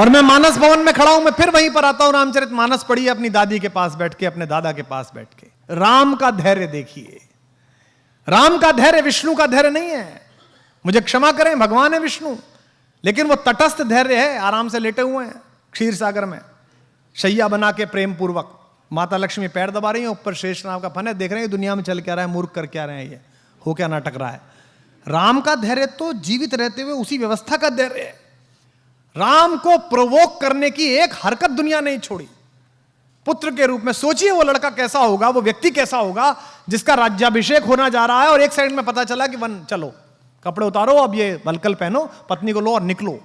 और मैं मानस भवन में खड़ा हूं, मैं फिर वहीं पर आता हूं, रामचरितमानस पढ़िए अपनी दादी के पास बैठ के, अपने दादा के पास बैठ के। राम का धैर्य देखिए, राम का धैर्य विष्णु का धैर्य नहीं है। मुझे क्षमा करें, भगवान है विष्णु, लेकिन वो तटस्थ धैर्य है, आराम से लेटे हुए हैं क्षीर सागर में, शैया बना के प्रेम पूर्वक। माता लक्ष्मी पैर दबा रही है, ऊपर शेष नाग का फन है, देख रहे हैं दुनिया में चल क्या रहा है, मूर्ख कर क्या रहे हैं, ये हो क्या नाटक रहा है। राम का धैर्य तो जीवित रहते हुए उसी व्यवस्था का धैर्य है। राम को प्रोवोक करने की एक हरकत दुनिया नहीं छोड़ी। पुत्र के रूप में सोचिए वो लड़का कैसा होगा, वो व्यक्ति कैसा होगा जिसका राज्याभिषेक होना जा रहा है और एक साइड में पता चला कि वन चलो कपड़े उतारो, अब ये वलकल पहनो, पत्नी को लो और निकलो।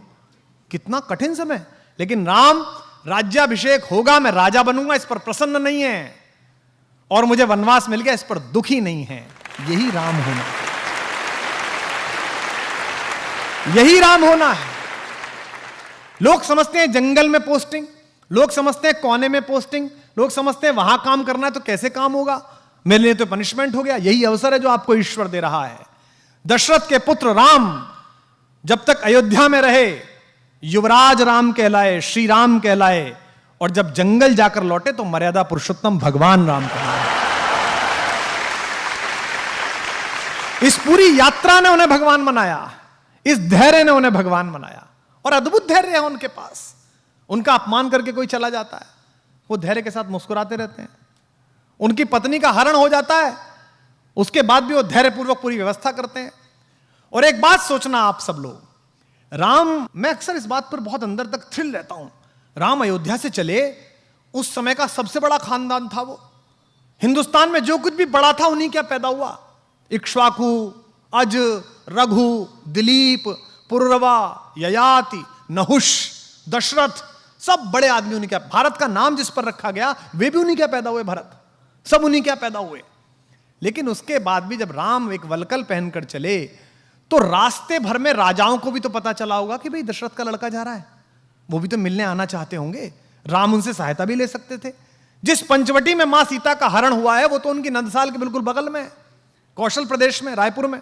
कितना कठिन समय। लेकिन राम राज्याभिषेक होगा, मैं राजा बनूंगा, इस पर प्रसन्न नहीं है, और मुझे वनवास मिल गया, इस पर दुखी नहीं है। यही राम होना, यही राम होना है। लोग समझते हैं जंगल में पोस्टिंग, लोग समझते हैं कोने में पोस्टिंग, लोग समझते हैं वहां काम करना है तो कैसे काम होगा, मेरे लिए तो पनिशमेंट हो गया। यही अवसर है जो आपको ईश्वर दे रहा है। दशरथ के पुत्र राम जब तक अयोध्या में रहे, युवराज राम कहलाए, श्री राम कहलाए, और जब जंगल जाकर लौटे तो मर्यादा पुरुषोत्तम भगवान राम कहलाए। इस पूरी यात्रा ने उन्हें भगवान बनाया, इस धैर्य ने उन्हें भगवान बनाया, और अद्भुत धैर्य है उनके पास। उनका अपमान करके कोई चला जाता है, वो धैर्य के साथ मुस्कुराते रहते हैं। उनकी पत्नी का हरण हो जाता है, उसके बाद भी वो धैर्यपूर्वक पूरी व्यवस्था करते हैं। और एक बात सोचना आप सब लोग, राम, मैं अक्सर इस बात पर बहुत अंदर तक थ्रिल रहता हूं। राम अयोध्या से चले, उस समय का सबसे बड़ा खानदान था वो। हिंदुस्तान में जो कुछ भी बड़ा था उन्हीं क्या पैदा हुआ। इक्ष्वाकु, अज, रघु, दिलीप, पुरुरवा, ययाति, नहुष, दशरथ, सब बड़े आदमी उन्हीं क्या। भारत का नाम जिस पर रखा गया वे भी उन्हीं क्या पैदा हुए, भरत, सब उन्हीं क्या पैदा हुए। लेकिन उसके बाद भी जब राम एक वलकल पहनकर चले तो रास्ते भर में राजाओं को भी तो पता चला होगा कि भाई दशरथ का लड़का जा रहा है, वो भी तो मिलने आना चाहते होंगे। राम उनसे सहायता भी ले सकते थे। जिस पंचवटी में मां सीता का हरण हुआ है वो तो उनकी नंदसाल के बिल्कुल बगल में है, कौशल प्रदेश में, रायपुर में,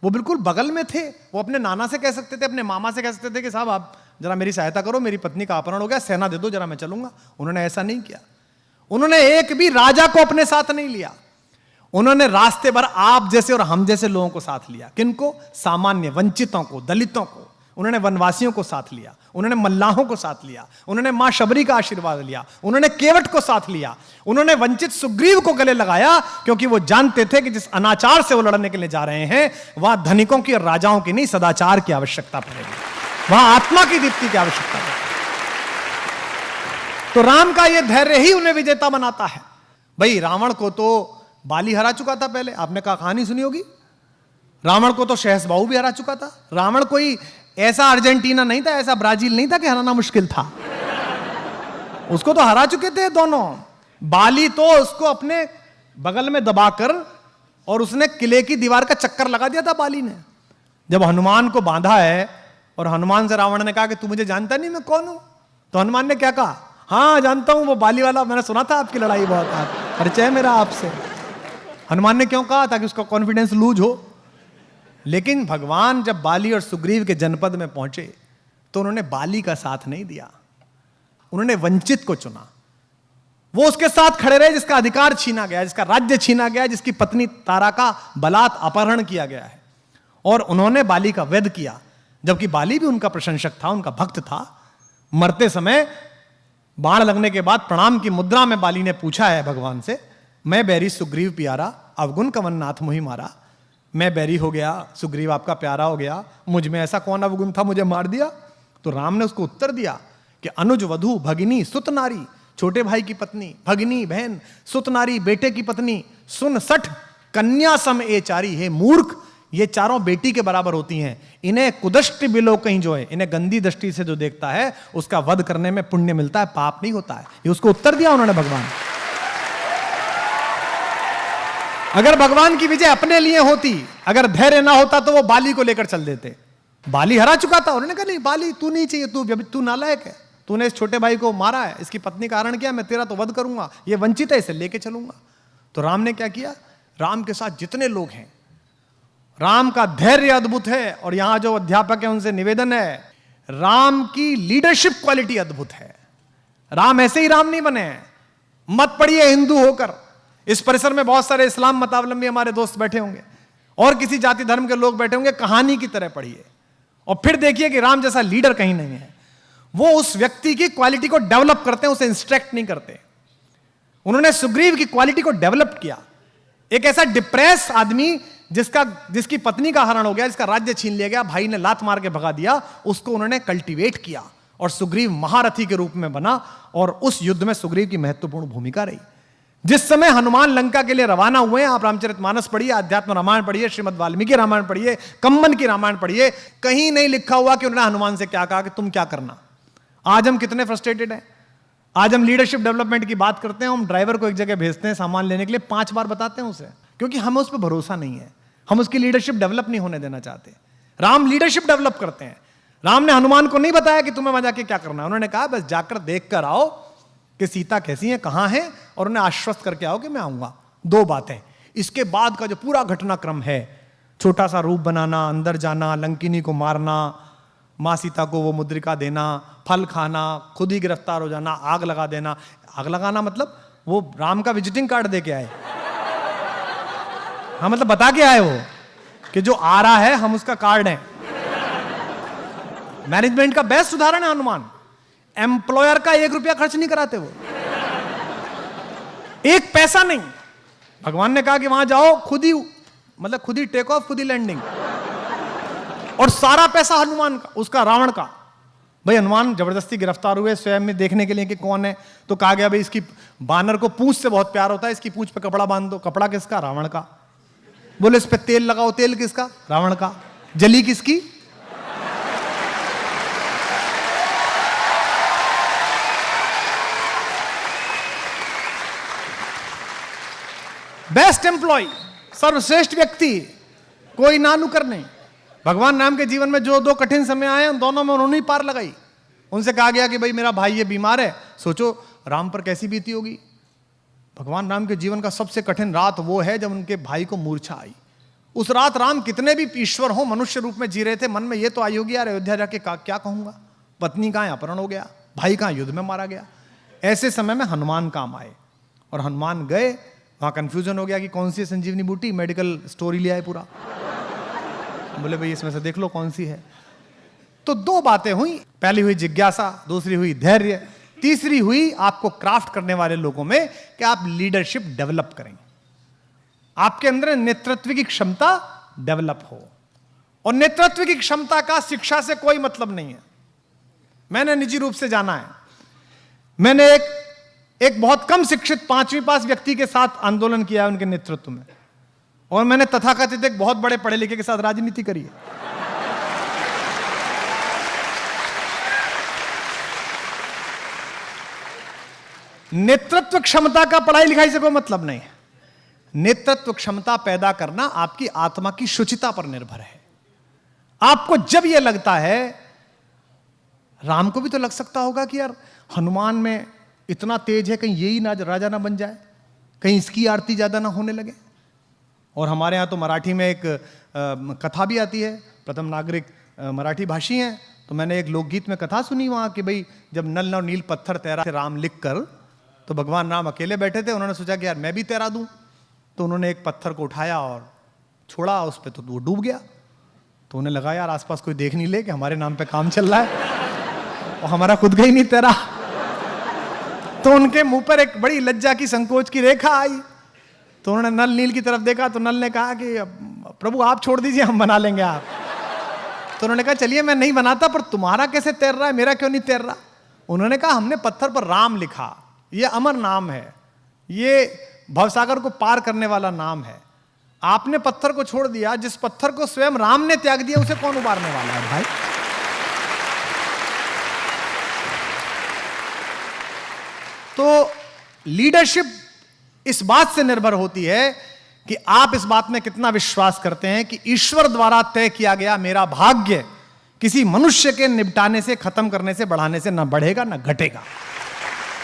वो बिल्कुल बगल में थे। वो अपने नाना से कह सकते थे, अपने मामा से कह सकते थे कि साहब आप जरा मेरी सहायता करो, मेरी पत्नी का अपहरण हो गया, सेना दे दो जरा, मैं चलूंगा। उन्होंने ऐसा नहीं किया। उन्होंने एक भी राजा को अपने साथ नहीं लिया। उन्होंने रास्ते भर आप जैसे और हम जैसे लोगों को साथ लिया। किनको? सामान्य, वंचितों को, दलितों को। उन्होंने वनवासियों को साथ लिया, उन्होंने मल्लाहों को साथ लिया, उन्होंने मां शबरी का आशीर्वाद लिया, उन्होंने केवट को साथ लिया, उन्होंने वंचित सुग्रीव को गले लगाया, क्योंकि वो जानते थे कि जिस अनाचार से वो लड़ने के लिए जा रहे हैं वहां धनिकों की और राजाओं की नहीं, सदाचार की आवश्यकता पड़ेगी, वहां आत्मा की दीप्ति की आवश्यकता पड़ेगी। तो राम का यह धैर्य ही उन्हें विजेता बनाता है। भाई रावण को तो बाली हरा चुका था पहले, आपने कहानी सुनी होगी। रावण को तो शहसबाहु भी हरा चुका था। रावण कोई ऐसा अर्जेंटीना नहीं था, ऐसा ब्राजील नहीं था कि हराना मुश्किल था। उसको तो हरा चुके थे दोनों। बाली तो उसको अपने बगल में दबाकर और उसने किले की दीवार का चक्कर लगा दिया था बाली ने। जब हनुमान को बांधा है और हनुमान से रावण ने कहा कि तू मुझे जानता नहीं मैं कौन हूं, तो हनुमान ने क्या कहा? हाँ जानता हूं, वो बाली वाला, मैंने सुना था आपकी लड़ाई बहुत, परिचय मेरा आपसे। हनुमान ने क्यों कहा? ताकि उसका कॉन्फिडेंस लूज हो। लेकिन भगवान जब बाली और सुग्रीव के जनपद में पहुंचे तो उन्होंने बाली का साथ नहीं दिया, उन्होंने वंचित को चुना। वो उसके साथ खड़े रहे जिसका अधिकार छीना गया, जिसका राज्य छीना गया, जिसकी पत्नी तारा का बलात् अपहरण किया गया है, और उन्होंने बाली का वध किया। जबकि बाली भी उनका प्रशंसक था, उनका भक्त था। मरते समय बाण लगने के बाद प्रणाम की मुद्रा में बाली ने पूछा है भगवान से, मैं बैरी सुग्रीव प्यारा, अवगुण कवन नाथ मोहि मारा। मैं बैरी हो गया, सुग्रीव आपका प्यारा हो गया, मुझ में ऐसा कौन अवगुण था मुझे मार दिया? तो राम ने उसको उत्तर दिया कि अनुज वधु भगिनी सुत नारी, छोटे भाई की पत्नी, भगिनी बहन, सुत नारी बेटे की पत्नी, सुन सठ कन्या सम ए चारी। हे मूर्ख, ये चारों बेटी के बराबर होती हैं। इन्हें कुदृष्टि बिलो कहीं जो है, इन्हें गंदी दृष्टि से जो देखता है उसका वध करने में पुण्य मिलता है, पाप नहीं होता है। ये उसको उत्तर दिया उन्होंने भगवान। अगर भगवान की विजय अपने लिए होती, अगर धैर्य ना होता तो वो बाली को लेकर चल देते। बाली हरा चुका था, उन्होंने कहा नहीं बाली तू नहीं चाहिए, तू नालायक है, तूने इस छोटे भाई को मारा है, इसकी पत्नी का हरण किया, मैं तेरा तो वध करूंगा, ये वंचित है, इसे लेके चलूंगा। तो राम ने क्या किया? राम के साथ जितने लोग हैं, राम का धैर्य अद्भुत है। और यहां जो अध्यापक है उनसे निवेदन है, राम की लीडरशिप क्वालिटी अद्भुत है। राम ऐसे ही राम नहीं बने हैं। मत पढ़िए हिंदू होकर, इस परिसर में बहुत सारे इस्लाम मतावलंबी हमारे दोस्त बैठे होंगे और किसी जाति धर्म के लोग बैठे होंगे, कहानी की तरह पढ़िए और फिर देखिए कि राम जैसा लीडर कहीं नहीं है। वो उस व्यक्ति की क्वालिटी को डेवलप करते हैं, उसे इंस्ट्रक्ट नहीं करते। उन्होंने सुग्रीव की क्वालिटी को डेवलप किया। एक ऐसा डिप्रेस आदमी जिसकी पत्नी का हरण हो गया, जिसका राज्य छीन लिया गया, भाई ने लात मार के भगा दिया, उसको उन्होंने कल्टीवेट किया और सुग्रीव महारथी के रूप में बना और उस युद्ध में सुग्रीव की महत्वपूर्ण भूमिका रही। जिस समय हनुमान लंका के लिए रवाना हुए हैं, आप रामचरितमानस पढ़िए, अध्यात्म रामायण पढ़िए, श्रीमद् वाल्मीकि रामायण पढ़िए, कम्मन की रामायण पढ़िए, कहीं नहीं लिखा हुआ कि उन्होंने हनुमान से क्या कहा कि तुम क्या करना। आज हम कितने फ्रस्ट्रेटेड हैं। आज हम लीडरशिप डेवलपमेंट की बात करते हैं, हम ड्राइवर को एक जगह भेजते हैं सामान लेने के लिए, 5 बार बताते हैं उसे, क्योंकि हमें उस पर भरोसा नहीं है। हम उसकी लीडरशिप डेवलप नहीं होने देना चाहते। राम लीडरशिप डेवलप करते हैं। राम ने हनुमान को नहीं बताया कि तुम्हें वहां जाके क्या करना है, उन्होंने कहा बस जाकर देख कर आओ कि सीता कैसी है, कहां है, और उन्हें आश्वस्त करके आओ कि मैं आऊंगा। 2 बातें। इसके बाद का जो पूरा घटनाक्रम है, छोटा सा रूप बनाना, अंदर जाना, लंकिनी को मारना, मां सीता को वो मुद्रिका देना, फल खाना, खुद ही गिरफ्तार हो जाना, आग लगा देना। आग लगाना मतलब वो राम का विजिटिंग कार्ड दे के आए। हाँ, मतलब बता के आए वो कि जो आ रहा है हम उसका कार्ड है। मैनेजमेंट का बेस्ट उदाहरण है हनुमान। एम्प्लॉयर का 1 रुपया खर्च नहीं कराते वो, 1 पैसा नहीं। भगवान ने कहा कि वहां जाओ, खुद ही टेक ऑफ, खुद ही लैंडिंग, और सारा पैसा हनुमान का, उसका रावण का। भाई हनुमान जबरदस्ती गिरफ्तार हुए स्वयं में देखने के लिए कि कौन है, तो कहा गया भाई इसकी बानर को पूंछ से बहुत प्यार होता है, इसकी पूंछ पे कपड़ा बांध दो। कपड़ा किसका? रावण का। बोले इस पे तेल लगाओ, तेल किसका? रावण का। जली किसकी? बेस्ट एम्प्लॉय, सर्वश्रेष्ठ व्यक्ति, कोई ना नुकर नहीं। भगवान राम के जीवन में जो 2 कठिन समय आए, उन दोनों में उन्होंने ही पार लगाई। उनसे कहा गया कि भाई मेरा भाई ये बीमार है, सोचो राम पर कैसी बीती होगी। भगवान राम के जीवन का सबसे कठिन रात वो है जब उनके भाई को मूर्छा आई। उस रात राम कितने भी ईश्वर हो, मनुष्य रूप में जी रहे थे। मन में ये तो आई होगी यार अयोध्या जाके क्या कहूंगा, पत्नी कहां अपहरण हो गया, भाई कहां युद्ध में मारा गया। ऐसे समय में हनुमान काम आए और हनुमान गए, वहां कंफ्यूजन हो गया कि कौन सी संजीवनी बूटी, मेडिकल स्टोरी ले आए पूरा। बोले भाई इसमें से देख लो कौन सी है। तो 2 बातें हुई, पहली हुई जिज्ञासा, दूसरी हुई धैर्य, तीसरी हुई आपको क्राफ्ट करने वाले लोगों में कि आप लीडरशिप डेवलप करें, आपके अंदर नेतृत्व की क्षमता डेवलप हो। और नेतृत्व की क्षमता का शिक्षा से कोई मतलब नहीं है। मैंने निजी रूप से जाना है। मैंने एक बहुत कम शिक्षित 5वीं पास व्यक्ति के साथ आंदोलन किया है उनके नेतृत्व में, और मैंने तथाकथित एक बहुत बड़े पढ़े लिखे के साथ राजनीति करी है। नेतृत्व क्षमता का पढ़ाई लिखाई से कोई मतलब नहीं है। नेतृत्व क्षमता पैदा करना आपकी आत्मा की शुचिता पर निर्भर है। आपको जब यह लगता है, राम को भी तो लग सकता होगा कि यार हनुमान में इतना तेज है, कहीं यही ना राजा ना बन जाए, कहीं इसकी आरती ज्यादा ना होने लगे। और हमारे यहाँ तो मराठी में एक कथा भी आती है, प्रथम नागरिक मराठी भाषी हैं, तो मैंने एक लोकगीत में कथा सुनी वहाँ कि भाई जब नल और नील पत्थर तैरा थे राम लिख कर, तो भगवान राम अकेले बैठे थे, उन्होंने सोचा कि यार मैं भी तैरा दूं, तो उन्होंने एक पत्थर को उठाया और छोड़ा उस पर, तो वो डूब गया। तो उन्हें लगा यार आसपास कोई देख नहीं ले कि हमारे नाम पे काम चल रहा है, और हमारा खुद का ही नहीं तैरा। तो उनके मुंह पर एक बड़ी लज्जा की, संकोच की रेखा आई। तो उन्होंने नल नील की तरफ देखा, तो नल ने कहा कि प्रभु आप छोड़ दीजिए, हम बना लेंगे आप। तो उन्होंने कहा चलिए मैं नहीं बनाता, पर तुम्हारा कैसे तैर रहा है, मेरा क्यों नहीं तैर रहा। उन्होंने कहा हमने पत्थर पर राम लिखा, ये अमर नाम है, ये भवसागर को पार करने वाला नाम है। आपने पत्थर को छोड़ दिया, जिस पत्थर को स्वयं राम ने त्याग दिया उसे कौन उबारने वाला है भाई। तो लीडरशिप इस बात से निर्भर होती है कि आप इस बात में कितना विश्वास करते हैं कि ईश्वर द्वारा तय किया गया मेरा भाग्य किसी मनुष्य के निपटाने से, खत्म करने से, बढ़ाने से ना बढ़ेगा ना घटेगा।